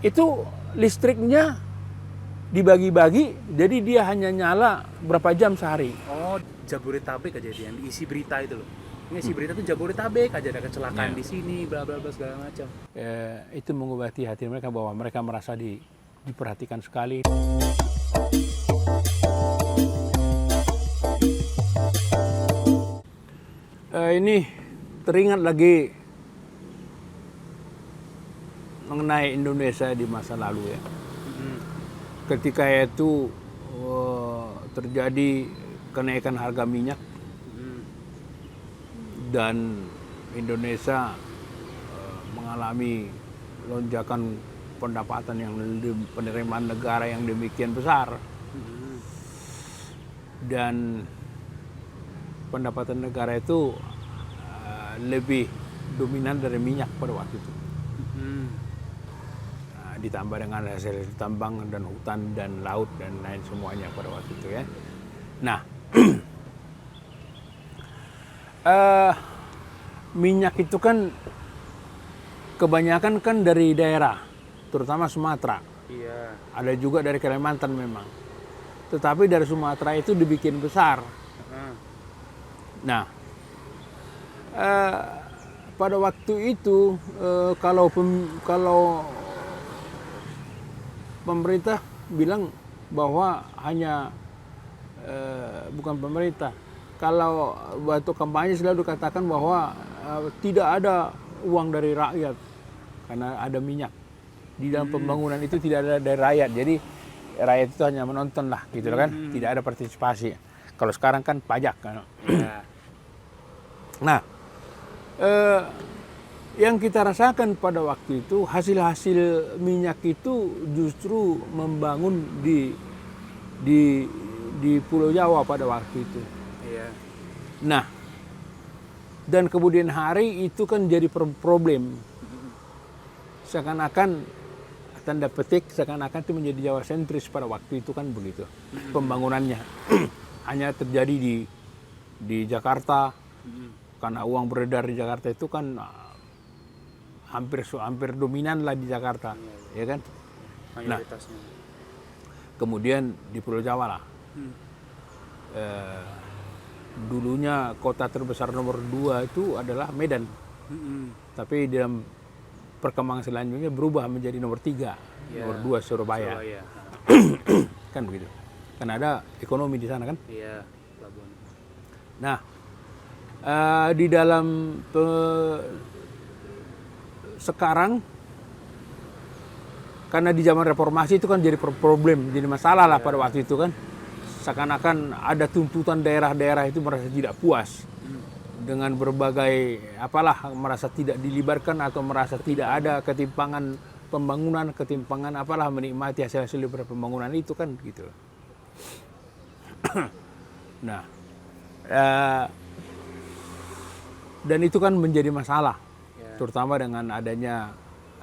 itu listriknya dibagi-bagi, jadi dia hanya nyala berapa jam sehari. Oh, Jabodetabek aja yang diisi berita itu loh. Ini isi berita tuh Jabodetabek aja ada kecelakaan di sini, bla bla bla segala macam. Itu mengobati hati mereka bahwa mereka merasa diperhatikan sekali. Ini teringat lagi mengenai Indonesia di masa lalu ya. Ketika itu terjadi kenaikan harga minyak dan Indonesia mengalami lonjakan pendapatan yang penerimaan negara yang demikian besar dan pendapatan negara itu lebih dominan dari minyak pada waktu itu. Ditambah dengan hasil tambang dan hutan dan laut dan lain semuanya pada waktu itu ya. Nah, minyak itu kan kebanyakan kan dari daerah, terutama Sumatera. Iya. Ada juga dari Kalimantan memang. Tetapi dari Sumatera itu dibikin besar. Nah, pada waktu itu kalau pemerintah bilang bahwa hanya bukan pemerintah. Kalau waktu kampanye selalu dikatakan bahwa tidak ada uang dari rakyat karena ada minyak. Di dalam pembangunan itu tidak ada dari rakyat. Jadi rakyat itu hanya menonton lah gitu kan. Tidak ada partisipasi. Kalau sekarang kan pajak kan. Nah, yang kita rasakan pada waktu itu hasil-hasil minyak itu justru membangun di Pulau Jawa pada waktu itu. Iya. Nah, dan kemudian hari itu kan jadi problem. Seakan-akan tanda petik seakan-akan itu menjadi Jawa sentris pada waktu itu kan begitu. Pembangunannya hanya terjadi di Jakarta karena uang beredar di Jakarta itu kan hampir dominan lah di Jakarta, ya kan? Mayoritasnya. Nah, kemudian di Pulau Jawa lah. Dulunya kota terbesar nomor 2 itu adalah Medan. Tapi dalam perkembangan selanjutnya berubah menjadi nomor 3. Nomor 2 Surabaya. Kan begitu. Kan ada ekonomi di sana kan? Iya, pelabuhan. Nah, di dalam sekarang karena di zaman reformasi itu kan jadi problem, jadi masalah lah pada waktu itu kan. Seakan-akan ada tuntutan daerah-daerah itu merasa tidak puas dengan berbagai merasa tidak dilibatkan atau merasa tidak ada ketimpangan pembangunan, ketimpangan menikmati hasil-hasil dari pembangunan itu kan gitu. Nah, dan itu kan menjadi masalah, terutama dengan adanya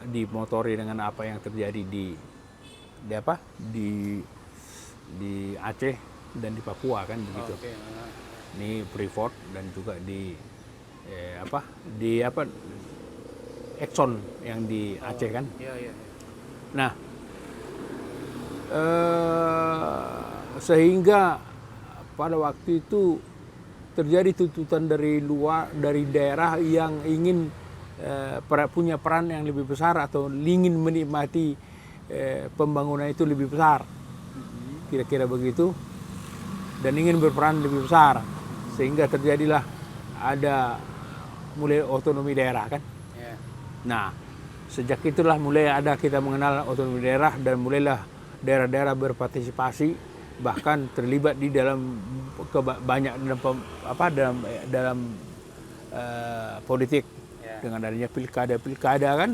dimotori dengan apa yang terjadi di Aceh dan di Papua kan begitu. Ini Freeport dan juga di Exxon yang di Aceh kan. Iya. Nah, sehingga pada waktu itu terjadi tuntutan dari daerah yang ingin punya peran yang lebih besar atau ingin menikmati pembangunan itu lebih besar, kira-kira begitu, dan ingin berperan lebih besar, sehingga terjadilah ada mulai otonomi daerah kan. Nah, sejak itulah mulai ada kita mengenal otonomi daerah dan mulailah daerah-daerah berpartisipasi, bahkan terlibat di dalam dalam politik dengan adanya pilkada kan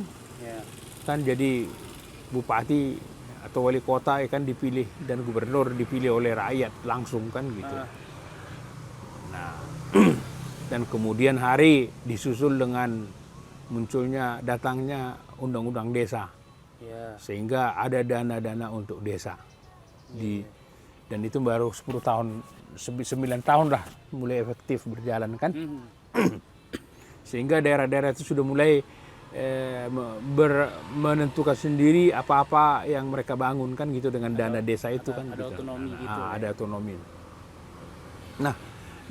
jadi bupati atau wali kota kan dipilih dan gubernur dipilih oleh rakyat langsung kan gitu. Nah, dan kemudian hari disusul dengan datangnya undang-undang desa, sehingga ada dana-dana untuk desa dan itu baru 10 tahun 9 tahun lah mulai efektif berjalan kan. Sehingga daerah-daerah itu sudah mulai menentukan sendiri apa-apa yang mereka bangun kan gitu dengan dana desa itu kan. Ada gitu. otonomi gitu. Ada otonomi. Nah,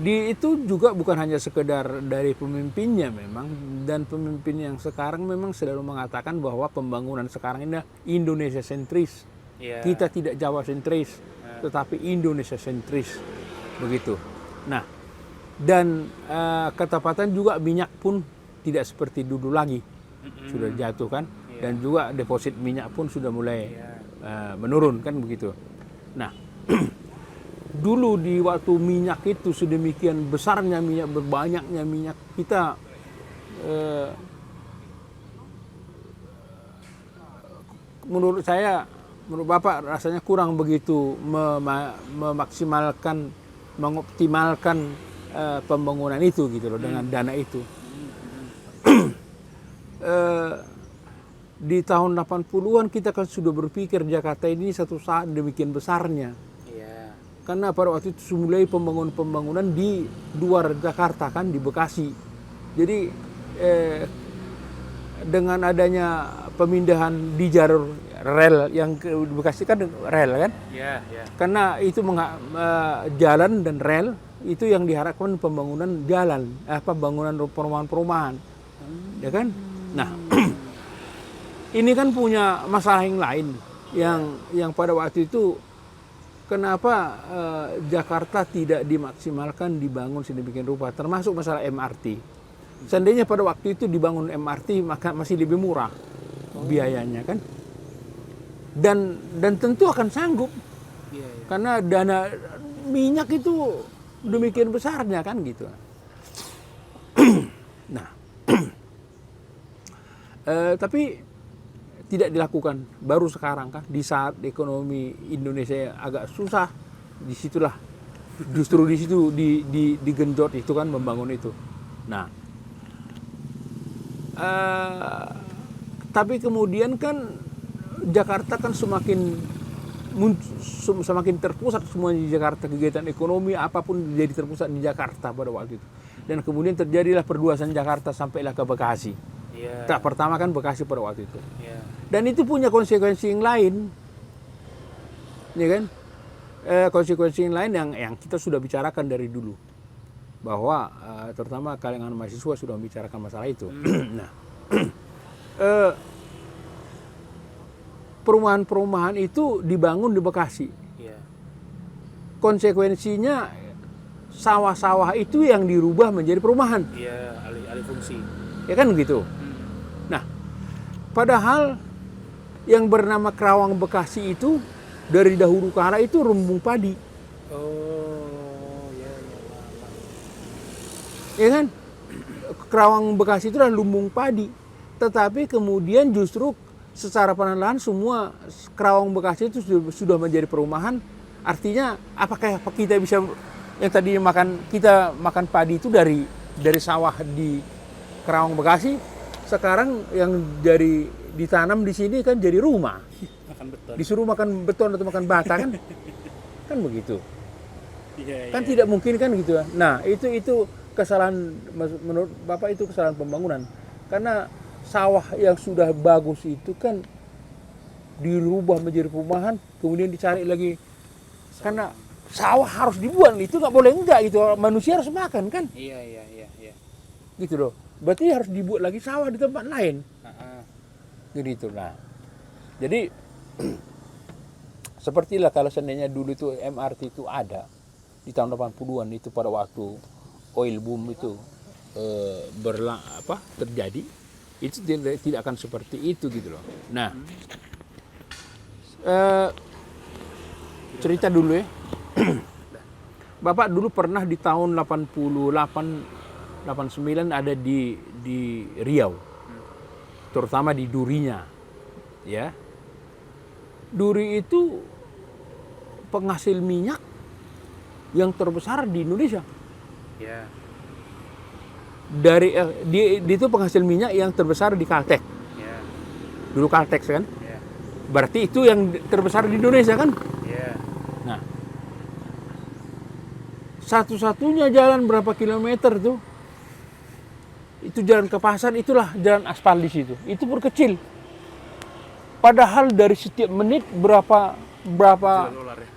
itu juga bukan hanya sekedar dari pemimpinnya memang, dan pemimpin yang sekarang memang selalu mengatakan bahwa pembangunan sekarang ini Indonesia sentris. Iya. Kita tidak Jawa sentris, tetapi Indonesia sentris. Begitu. Nah, dan ketepatan juga minyak pun tidak seperti dulu lagi. Sudah jatuh kan, dan juga deposit minyak pun sudah mulai menurun kan begitu. Nah, dulu di waktu minyak itu sedemikian besarnya minyak, berbanyaknya minyak, kita menurut saya, menurut Bapak rasanya kurang begitu memaksimalkan, mengoptimalkan pembangunan itu gitu loh dengan dana itu. Di tahun 80-an kita kan sudah berpikir Jakarta ini satu saat demikian besarnya. Iya. Karena pada waktu itu mulai pembangunan di luar Jakarta kan, di Bekasi. Jadi dengan adanya pemindahan di jalur rel yang ke Bekasi kan rel kan? Iya, iya. Karena itu jalan dan rel itu yang diharapkan pembangunan jalan, pembangunan perumahan-perumahan. Ya kan? Nah, ini kan punya masalah yang lain yang pada waktu itu kenapa Jakarta tidak dimaksimalkan dibangun sedemikian rupa, termasuk masalah MRT. Seandainya pada waktu itu dibangun MRT maka masih lebih murah biayanya kan, dan tentu akan sanggup karena dana minyak itu demikian besarnya kan gitu. Nah, tapi tidak dilakukan baru sekarang kan, di saat ekonomi Indonesia agak susah, disitulah justru di situ digenjot itu kan membangun itu. Nah, tapi kemudian kan Jakarta kan semakin terpusat semua di Jakarta, kegiatan ekonomi apapun jadi terpusat di Jakarta pada waktu itu, dan kemudian terjadilah perluasan Jakarta sampailah ke Bekasi. Nah, pertama kan Bekasi pada waktu itu. Dan itu punya konsekuensi yang lain, ya kan? Konsekuensi yang lain yang kita sudah bicarakan dari dulu, bahwa terutama kalangan mahasiswa sudah membicarakan masalah itu. Nah, perumahan-perumahan itu dibangun di Bekasi. Konsekuensinya sawah-sawah itu yang dirubah menjadi perumahan. Iya, alih fungsi. Ya kan begitu. Nah, padahal yang bernama Kerawang Bekasi itu dari dahulu kala itu rumbung padi. Oh, ya. Ya kan? Kerawang Bekasi itu adalah lumbung padi. Tetapi kemudian justru secara perlahan semua Kerawang Bekasi itu sudah menjadi perumahan. Artinya apakah kita bisa yang tadi kita makan padi itu dari sawah di Kerawang Bekasi, sekarang yang ditanam di sini kan jadi rumah. Makan beton. Disuruh makan beton atau makan bata kan? Kan begitu. Kan tidak mungkin kan gitu ya. Nah, itu kesalahan menurut Bapak, itu kesalahan pembangunan. Karena sawah yang sudah bagus itu kan dirubah menjadi perumahan, kemudian dicari lagi. Karena sawah harus dibuang, itu nggak boleh enggak gitu. Manusia harus makan kan? Iya. Gitu loh. Berarti harus dibuat lagi sawah di tempat lain. Gitu. Nah, jadi sepertilah kalau seandainya dulu itu MRT itu ada di tahun 80-an itu, pada waktu oil boom itu terjadi, itu tidak akan seperti itu gitu loh. Nah, cerita dulu ya. Bapak dulu pernah di tahun 88 89 ada di Riau, terutama di Durinya, ya. Duri itu penghasil minyak yang terbesar di Indonesia. Ya. Itu penghasil minyak yang terbesar di Caltech. Ya. Dulu Caltech kan? Ya. Berarti itu yang terbesar di Indonesia kan? Ya. Nah, satu-satunya jalan berapa kilometer tuh Itu jalan ke pasar, itulah jalan aspal di situ. Itu pun kecil. Padahal dari setiap menit berapa $1 ya.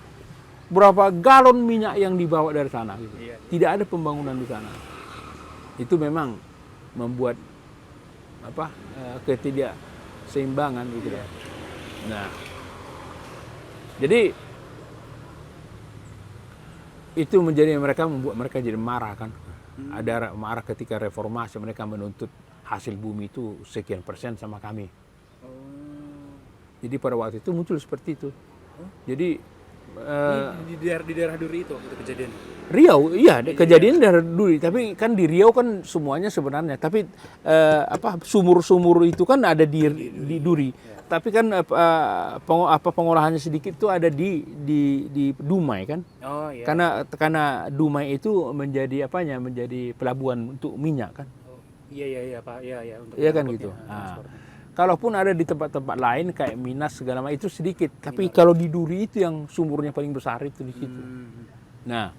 berapa galon minyak yang dibawa dari sana gitu. Iya. Tidak ada pembangunan di sana. Itu memang membuat ketidakseimbangan gitu. Iya. Nah, jadi itu membuat mereka jadi marah kan. Ada marah ketika reformasi, mereka menuntut hasil bumi itu sekian persen sama kami. Jadi pada waktu itu muncul seperti itu. Jadi di daerah Duri itu waktu kejadian. Riau, iya kejadian dari Duri. Tapi kan di Riau kan semuanya sebenarnya. Tapi sumur-sumur itu kan ada di Duri. Tapi kan pengolahannya sedikit itu ada di Dumai kan. Oh iya. Karena Dumai itu menjadi menjadi pelabuhan untuk minyak kan. Iya Pak. Iya untuk Iya kan angkutnya, gitu. transportnya. Kalaupun ada di tempat-tempat lain kayak Minas segala macam itu sedikit. Tapi kalau di Duri itu yang sumurnya paling besar itu di situ. Nah,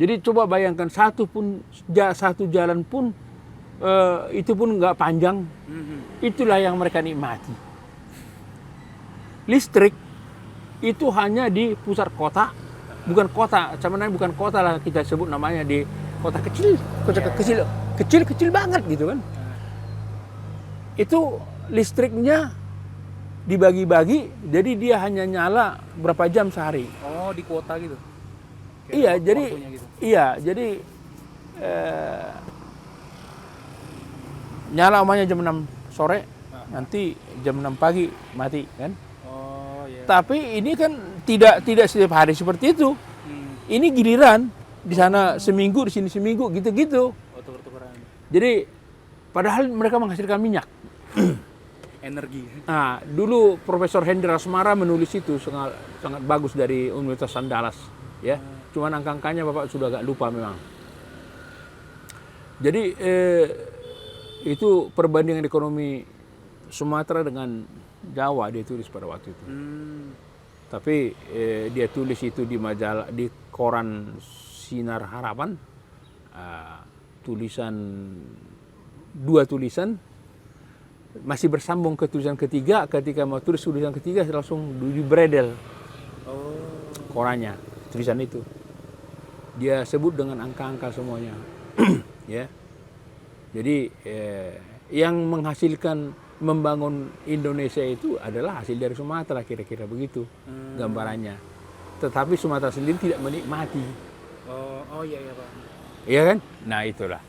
jadi coba bayangkan satu jalan pun itu pun nggak panjang. Itulah yang mereka nikmati. Listrik itu hanya di pusat kota, bukan kota, sebenarnya bukan kota lah kita sebut namanya, di kota kecil, kecil banget gitu kan. Itu listriknya dibagi-bagi, jadi dia hanya nyala berapa jam sehari. Oh, di kuota gitu. Iya, jadi gitu. Nyala umumnya jam 6 sore, nanti jam 6 pagi mati kan. Oh, iya. Tapi ini kan tidak setiap hari seperti itu. Ini giliran, di sana seminggu, di sini seminggu, gitu-gitu. Oh, tuker-tukeran. Jadi padahal mereka menghasilkan minyak. Energi. Nah, dulu Profesor Hendra Asmara menulis itu sangat bagus dari Universitas Andalas, ya. Cuman angka-angkanya Bapak sudah agak lupa memang. Jadi itu perbandingan ekonomi Sumatera dengan Jawa dia tulis pada waktu itu. Tapi dia tulis itu di majalah, di koran Sinar Harapan, dua tulisan. Masih bersambung ke tulisan ketiga, ketika mau tulis tulisan ketiga langsung dibredel korannya, tulisan itu. Dia sebut dengan angka-angka semuanya. Ya. Jadi yang menghasilkan membangun Indonesia itu adalah hasil dari Sumatera, kira-kira begitu gambarannya. Tetapi Sumatera sendiri tidak menikmati. Oh iya Pak. Iya kan? Nah itulah.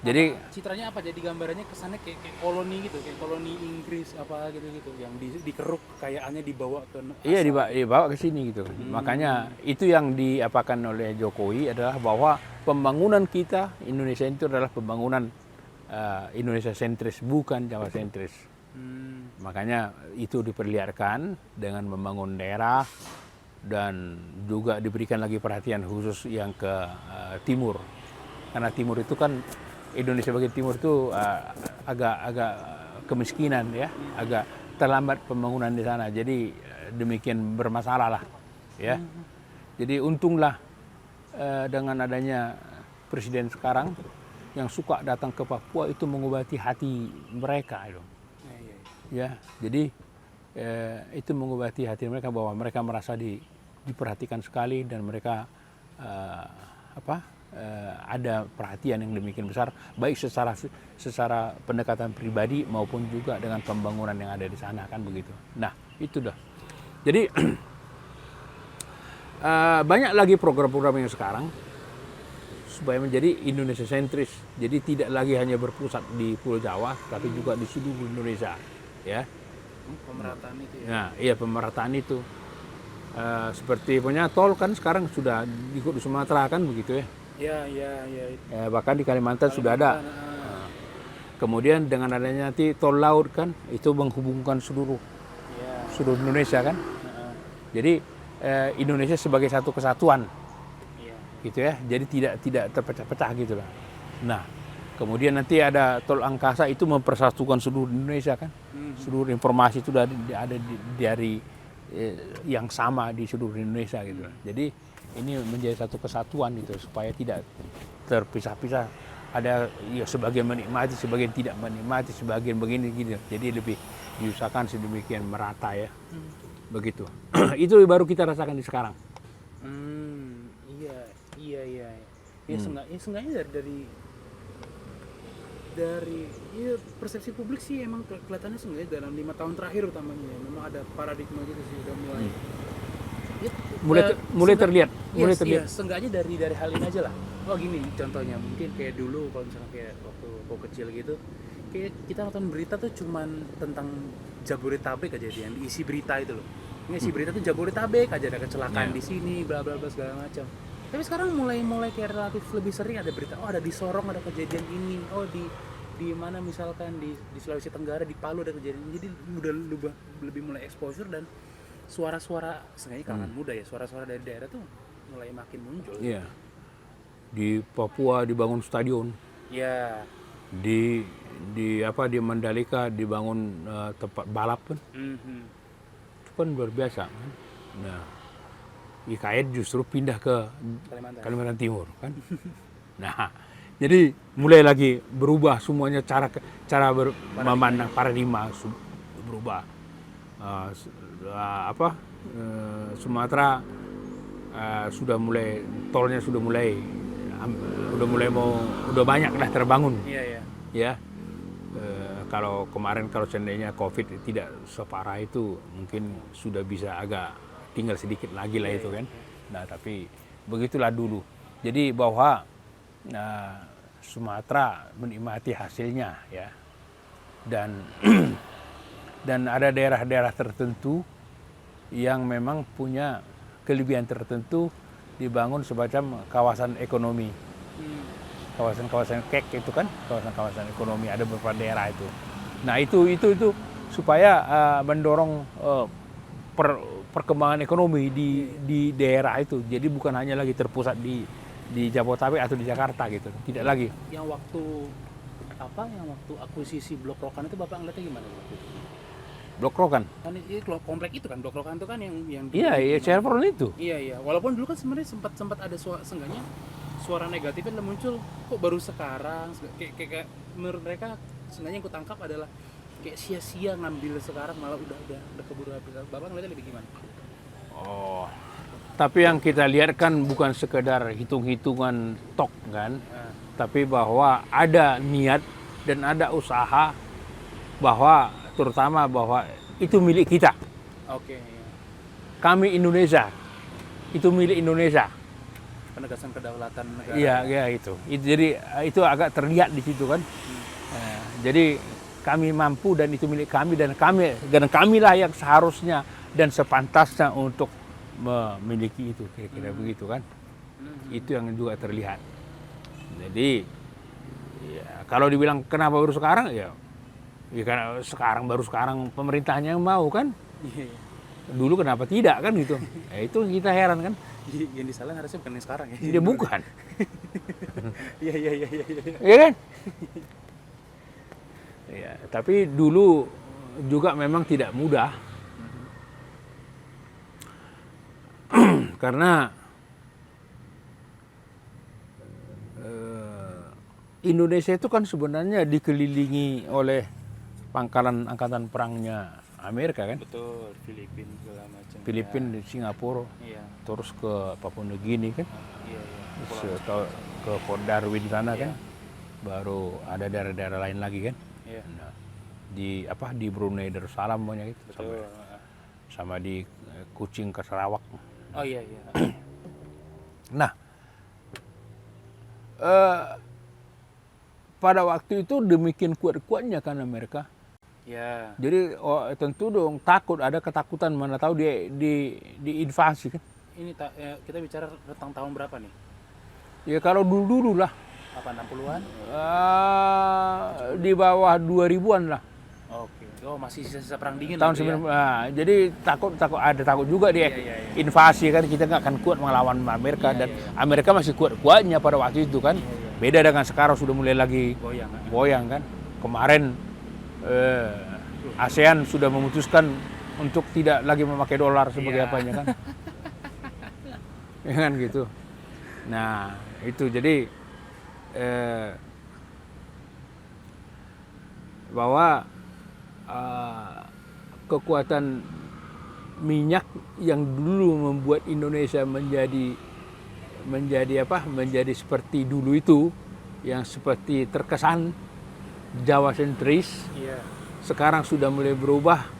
Jadi citranya apa? Jadi gambarannya kesannya kayak koloni gitu, kayak koloni Inggris apa gitu yang dikeruk kekayaannya dibawa ke iya dibawa ke sini gitu. Makanya itu yang diapakan oleh Jokowi adalah bahwa pembangunan kita Indonesia itu adalah pembangunan Indonesia sentris, bukan Jawa sentris. Makanya itu diperlihatkan dengan membangun daerah dan juga diberikan lagi perhatian khusus yang ke timur. Karena timur itu kan Indonesia bagian timur itu agak kemiskinan ya, agak terlambat pembangunan di sana. Jadi demikian bermasalah lah ya. Jadi untunglah dengan adanya presiden sekarang yang suka datang ke Papua itu mengobati hati mereka itu. Ya, jadi itu mengobati hati mereka bahwa mereka merasa diperhatikan sekali dan mereka ada perhatian yang demikian besar, baik secara pendekatan pribadi maupun juga dengan pembangunan yang ada di sana kan begitu. Nah itu dah. Jadi banyak lagi program-program yang sekarang supaya menjadi Indonesia sentris. Jadi tidak lagi hanya berpusat di Pulau Jawa, tapi juga di seluruh Indonesia, ya. Pemerataan itu ya. Nah, iya pemerataan itu. Seperti punya tol kan sekarang sudah ikut di Sumatera kan begitu ya. Iya. Bahkan di Kalimantan sudah ada. Kemudian dengan adanya nanti tol laut kan, itu menghubungkan seluruh Indonesia kan. Jadi Indonesia sebagai satu kesatuan, gitu ya. Jadi tidak terpecah-pecah gitu lah. Nah, kemudian nanti ada tol angkasa itu mempersatukan seluruh Indonesia kan. Seluruh informasi itu ada dari yang sama di seluruh Indonesia gitu. Jadi ini menjadi satu kesatuan gitu supaya tidak terpisah-pisah ada ya sebagian menikmati, sebagian tidak menikmati, sebagian begini gitu. Jadi lebih diusahakan sedemikian merata ya. Begitu. Itu baru kita rasakan di sekarang. Iya. Ya seenggaknya dari ya persepsi publik sih emang kelihatannya seenggaknya dalam 5 tahun terakhir utamanya ya, memang ada paradigma gitu sih udah mulai Mulai terlihat. Iya, seenggaknya dari hal ini aja lah. Oh gini contohnya, mungkin kayak dulu kalau misalnya kayak waktu aku kecil gitu, kayak kita nonton berita tuh cuman tentang Jabodetabek aja yang diisi berita itu loh. Isi berita tuh Jabodetabek aja ada kecelakaan di sini, bla bla bla segala macam. Tapi sekarang mulai kayak relatif lebih sering ada berita, oh ada di Sorong ada kejadian ini, oh di mana misalkan di Sulawesi Tenggara, di Palu ada kejadian. Jadi udah lebih mulai exposure dan suara-suara sengaja kalangan muda ya, suara-suara dari daerah tuh mulai makin muncul. Iya. Di Papua dibangun stadion. Iya. Di Mandalika dibangun tempat balap kan. Itu kan luar biasa kan. Nah, IKN justru pindah ke Kalimantan Timur kan. Nah, jadi mulai lagi berubah semuanya cara memandang paradigma berubah. Sumatera sudah mulai tolnya udah banyak lah terbangun. Iya. Ya. Kalau kemarin seandainya COVID tidak separah itu mungkin sudah bisa agak tinggal sedikit lagi lah itu kan. Nah, tapi begitulah dulu. Jadi bahwa Sumatera menikmati hasilnya ya. Dan ada daerah-daerah tertentu yang memang punya kelebihan tertentu dibangun semacam kawasan ekonomi. Kawasan-kawasan KEK itu kan, kawasan-kawasan ekonomi ada beberapa daerah itu. Nah, itu supaya mendorong perkembangan ekonomi di daerah itu. Jadi bukan hanya lagi terpusat di Jabodetabek atau di Jakarta gitu. Tidak lagi. Yang waktu akuisisi Blok Rokan itu Bapak ngeliatnya gimana waktu itu? Blok Rokan. Kan ini komplek itu kan, Blok Rokan itu kan yang Iya, Chevron itu. Iya. Walaupun dulu kan sebenarnya sempat ada seenggaknya suara negatifnya muncul kok baru sekarang. Kayak menurut mereka sebenarnya yang kutangkap adalah kayak sia-sia ngambil sekarang malah udah keburu habis. Bapak ngeliatnya lebih gimana? Oh. Tapi yang kita lihat kan bukan sekedar hitung-hitungan tok kan. Tapi bahwa ada niat dan ada usaha terutama bahwa itu milik kita. Oke. Iya. Kami Indonesia, itu milik Indonesia. Penegasan kedaulatan negara. Iya itu. Jadi itu agak terlihat di situ kan. Jadi kami mampu dan itu milik kami dan kamilah yang seharusnya dan sepantasnya untuk memiliki itu kira-kira begitu kan. Itu yang juga terlihat. Jadi ya, kalau dibilang kenapa baru sekarang ya karena baru sekarang pemerintahnya yang mau kan. Iya. Dulu kenapa tidak kan gitu. Itu kita heran kan. Yang disalahin harusnya bukan yang sekarang ya. Dia bukan. Iya. Iya kan? Ya, tapi dulu juga memang tidak mudah. Karena Indonesia itu kan sebenarnya dikelilingi oleh pangkalan angkatan perangnya Amerika kan? Betul, Filipina segala macam. Filipina, Singapura, terus ke Papua Nugini kan? Iya. Terus ke Port Darwin sana kan? Baru ada daerah-daerah lain lagi kan? Iya. Nah, di Brunei Darussalam banyak itu. Betul. Sama di Kuching ke Sarawak. Oh iya. Nah, pada waktu itu demikian kuat-kuatnya kan Amerika. Ya. Jadi tentu dong ada ketakutan mana tahu dia diinvasi kan. Ini kita bicara tentang tahun berapa nih? Ya kalau dulu lah. 60-an? Di bawah 2000-an lah. Oke. Oh, masih sisa perang dingin tahun 90. Jadi takut juga dia invasi kan, kita nggak akan kuat melawan Amerika dan Amerika masih kuat-kuatnya pada waktu itu kan. Beda dengan sekarang sudah mulai lagi goyang kan. Kemarin ASEAN sudah memutuskan untuk tidak lagi memakai dolar sebagai apanya kan. Ya kan gitu. Nah, itu jadi bahwa kekuatan minyak yang dulu membuat Indonesia menjadi seperti dulu itu, yang seperti terkesan Jawa sentris, sekarang sudah mulai berubah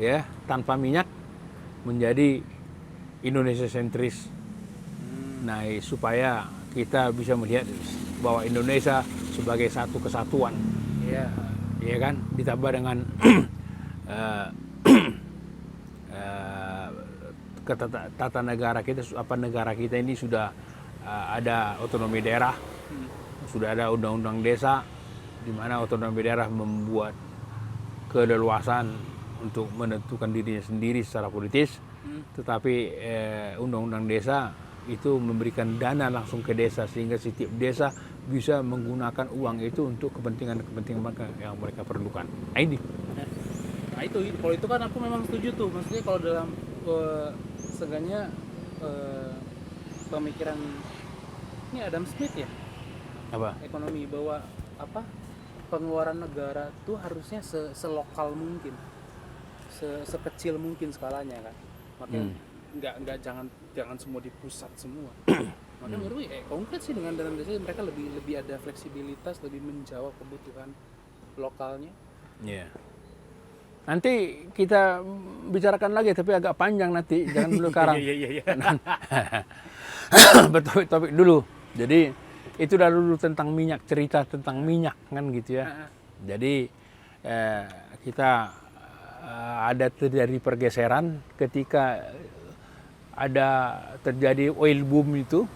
ya, tanpa minyak menjadi Indonesia sentris. Nah, supaya kita bisa melihat bahwa Indonesia sebagai satu kesatuan, ya kan, ditambah dengan tata negara kita, negara kita ini sudah ada otonomi daerah, sudah ada undang-undang desa, di mana otonomi daerah membuat keleluasan untuk menentukan dirinya sendiri secara politis, tetapi undang-undang desa itu memberikan dana langsung ke desa, sehingga setiap desa bisa menggunakan uang itu untuk kepentingan mereka yang mereka perlukan. Nah ini. Nah itu, kalau itu kan aku memang setuju tuh, maksudnya kalau dalam seenggaknya pemikiran ini Adam Smith ya, ekonomi, bahwa pengeluaran negara tuh harusnya selokal mungkin, sekecil mungkin skalanya kan, makanya nggak jangan semua di pusat semua. Makanya menurut gue konkret sih dengan dana desa mereka lebih ada fleksibilitas, lebih menjawab kebutuhan lokalnya. Nanti kita bicarakan lagi, tapi agak panjang nanti, jangan dulu sekarang. Betul, topik dulu. Jadi itu dulu tentang minyak, cerita tentang minyak kan gitu ya. Jadi kita ada terjadi pergeseran ketika ada terjadi oil boom itu,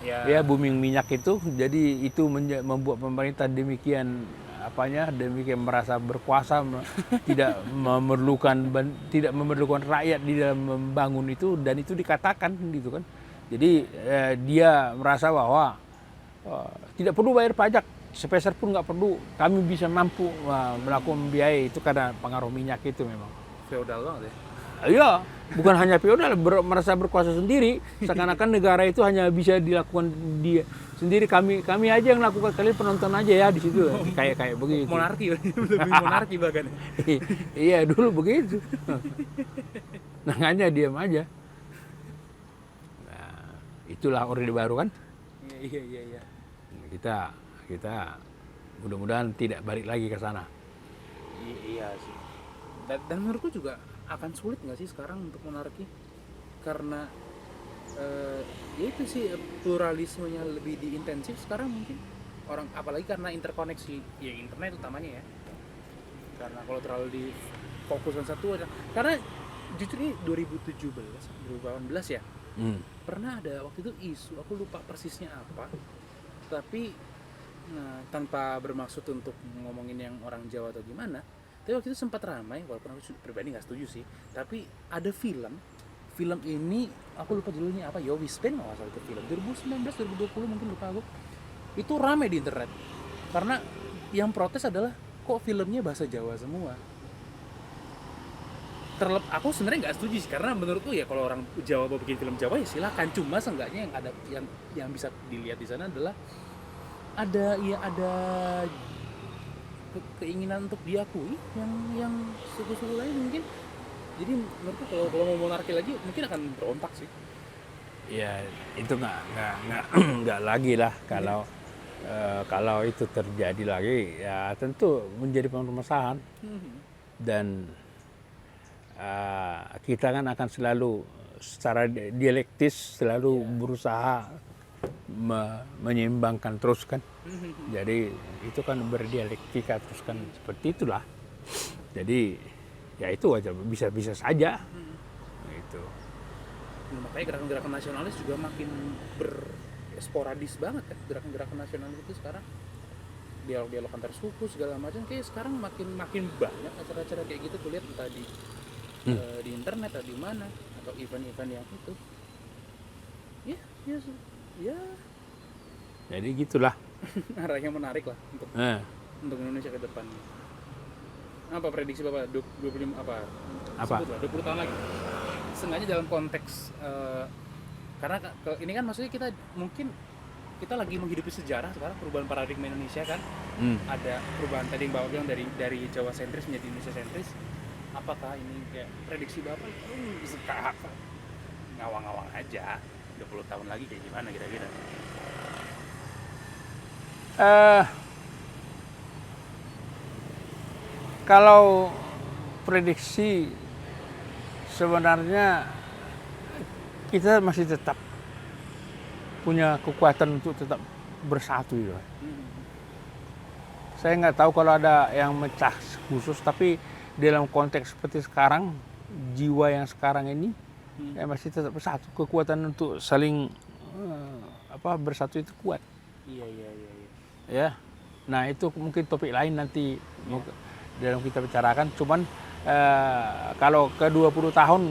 ya booming minyak itu. Jadi itu membuat pemerintah demikian merasa berkuasa, tidak memerlukan rakyat di dalam membangun itu, dan itu dikatakan gitu kan. Jadi dia merasa bahwa tidak perlu bayar pajak sepeser pun, nggak perlu, kami bisa mampu melakukan biaya itu karena pengaruh minyak itu. Memang feodal banget ya. Iya, bukan hanya feodal, merasa berkuasa sendiri, seakan-akan negara itu hanya bisa dilakukan dia sendiri, kami aja yang lakukan, kalian penonton aja ya di situ, kayak begitu. Monarki, lebih monarki bahkan. Iya, dulu begitu. Hanya diam aja. Nah, itulah Orde Baru kan. Iya. Kita mudah-mudahan tidak balik lagi ke sana. Iya sih. Dan menurutku juga akan sulit nggak sih sekarang untuk monarki, karena ya itu sih, pluralismenya lebih diintensif sekarang mungkin orang, apalagi karena interkoneksi ya, internet utamanya ya. Karena kalau terlalu difokuskan satu aja, karena jujur ini 2018 ya, pernah ada waktu itu isu, aku lupa persisnya apa, tapi tanpa bermaksud untuk ngomongin yang orang Jawa atau gimana, tapi waktu itu sempat ramai, walaupun aku pribadi nggak setuju sih, tapi ada film ini, aku lupa judulnya apa, Yowispen nggak salah, itu film 2019 2020 mungkin, lupa aku. Itu ramai di internet karena yang protes adalah kok filmnya bahasa Jawa semua. Aku sebenarnya nggak setuju sih, karena menurutku ya kalau orang Jawa mau bikin film Jawa ya silakan, cuma seenggaknya yang ada yang bisa dilihat di sana adalah ada keinginan untuk diakui yang suku-suku lain mungkin. Jadi menurutku kalau mau monarki lagi mungkin akan berontak sih. Ya itu nggak lagi lah kalau itu terjadi lagi, ya tentu menjadi permasalahan. Dan kita kan akan selalu secara dialektis selalu berusaha menyeimbangkan terus kan. Jadi itu kan berdialektika terus kan, seperti itulah. Jadi ya itu aja, bisa saja. Itu. Makanya gerakan-gerakan nasionalis juga makin sporadis banget kan, gerakan-gerakan nasionalis itu sekarang, dialog-dialog antar suku segala macam, kayak sekarang makin banyak acara-acara kayak gitu tuh, lihat entah di internet atau di mana, atau event-event yang itu. Ya. Jadi gitulah. Arahnya menarik lah untuk Indonesia ke depan. Apa prediksi Bapak 25 apa? Sebutlah 20 tahun lagi. Sengaja dalam konteks karena ini kan maksudnya kita mungkin kita lagi menghidupi sejarah sekarang, perubahan paradigma Indonesia kan. Ada perubahan tadi yang Bapak bilang dari Jawa sentris menjadi Indonesia sentris. Apakah ini kayak prediksi Bapak suka ngawang-ngawang aja 20 tahun lagi kayak gimana kira-kira? Kalau prediksi sebenarnya kita masih tetap punya kekuatan untuk tetap bersatu gitu. Saya nggak tahu kalau ada yang mecah khusus, tapi dalam konteks seperti sekarang, jiwa yang sekarang ini masih tetap bersatu. Kekuatan untuk saling bersatu itu kuat. Iya. Ya, nah itu mungkin topik lain nanti dalam kita bicarakan. Cuman kalau ke 20 tahun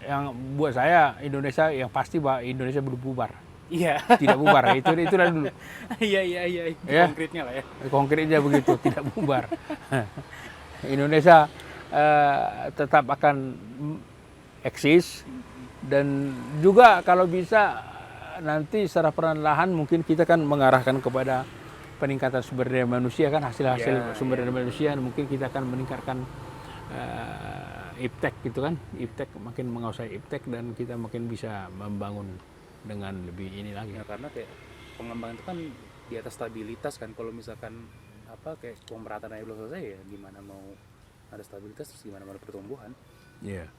yang buat saya Indonesia yang pasti bahwa Indonesia belum bubar. Iya. Tidak bubar, itulah dulu. Iya. Ya? Konkretnya lah ya. Konkretnya begitu, tidak bubar. Indonesia tetap akan eksis, dan juga kalau bisa nanti secara perlahan mungkin kita kan mengarahkan kepada peningkatan sumber daya manusia kan, hasil-hasil sumber daya manusia, mungkin kita akan meningkatkan iptek gitu kan, iptek makin menguasai iptek, dan kita makin bisa membangun dengan lebih ini lagi. Ya, karena kayak pengembangan itu kan di atas stabilitas kan. Kalau misalkan kayak pemerataan aja belum selesai, ya gimana mau ada stabilitas, terus gimana mau ada pertumbuhan? Iya.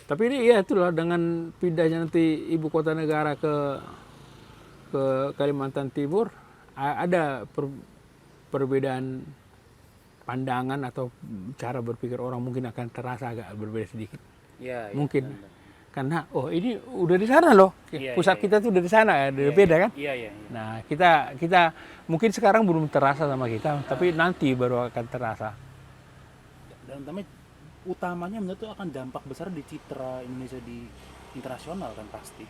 Tapi ini ya itulah, dengan pindahnya nanti ibu kota negara ke Kalimantan Timur, ada perbedaan pandangan atau cara berpikir orang mungkin akan terasa agak berbeda sedikit. Ya, mungkin. Karena ini udah di sana loh. Pusat kita tuh udah di sana ya, beda kan? Iya. Nah, kita mungkin sekarang belum terasa sama kita, tapi nanti baru akan terasa. Dan utamanya menurut itu akan dampak besar di citra Indonesia di internasional kan pasti.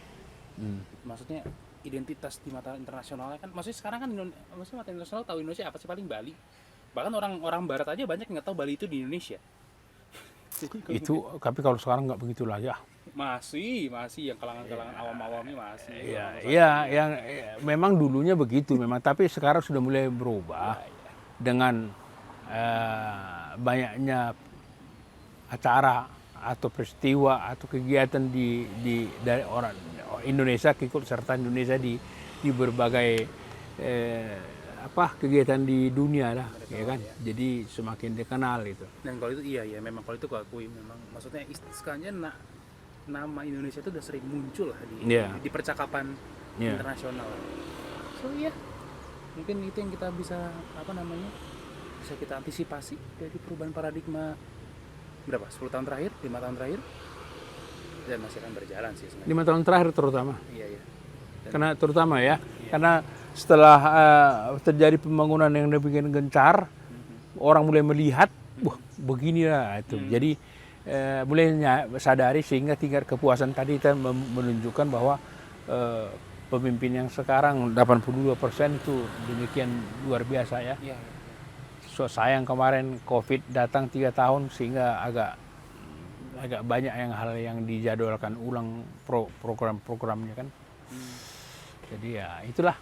Maksudnya identitas di mata internasionalnya kan, maksudnya sekarang kan maksudnya mata internasional tahu Indonesia apa sih, paling Bali. Bahkan orang barat aja banyak yang nggak tahu Bali itu di Indonesia. Itu tapi kalau sekarang nggak begitu lah ya. Masih yang kalangan awam-awamnya masih. Yang memang dulunya begitu memang, tapi sekarang sudah mulai berubah dengan banyaknya acara atau peristiwa atau kegiatan dari orang Indonesia, ikut serta Indonesia di berbagai kegiatan di dunia lah, ya kan. Jadi semakin dikenal itu. Dan kalau itu iya memang, kalau itu aku akui memang, maksudnya sekarang nama Indonesia itu udah sering muncul lah di percakapan internasional. So mungkin itu yang kita bisa bisa kita antisipasi dari perubahan paradigma 10 tahun terakhir, 5 tahun terakhir, dan masih akan berjalan sih sebenarnya. 5 tahun terakhir terutama. Iya. Karena setelah terjadi pembangunan yang demikian gencar, orang mulai melihat, wah beginilah itu. Jadi mulai sadari, sehingga tingkat kepuasan tadi kita menunjukkan bahwa pemimpin yang sekarang 82% itu demikian luar biasa ya. So, sayang kemarin COVID datang 3 tahun sehingga agak banyak hal yang dijadwalkan ulang program-programnya kan. Jadi ya itulah.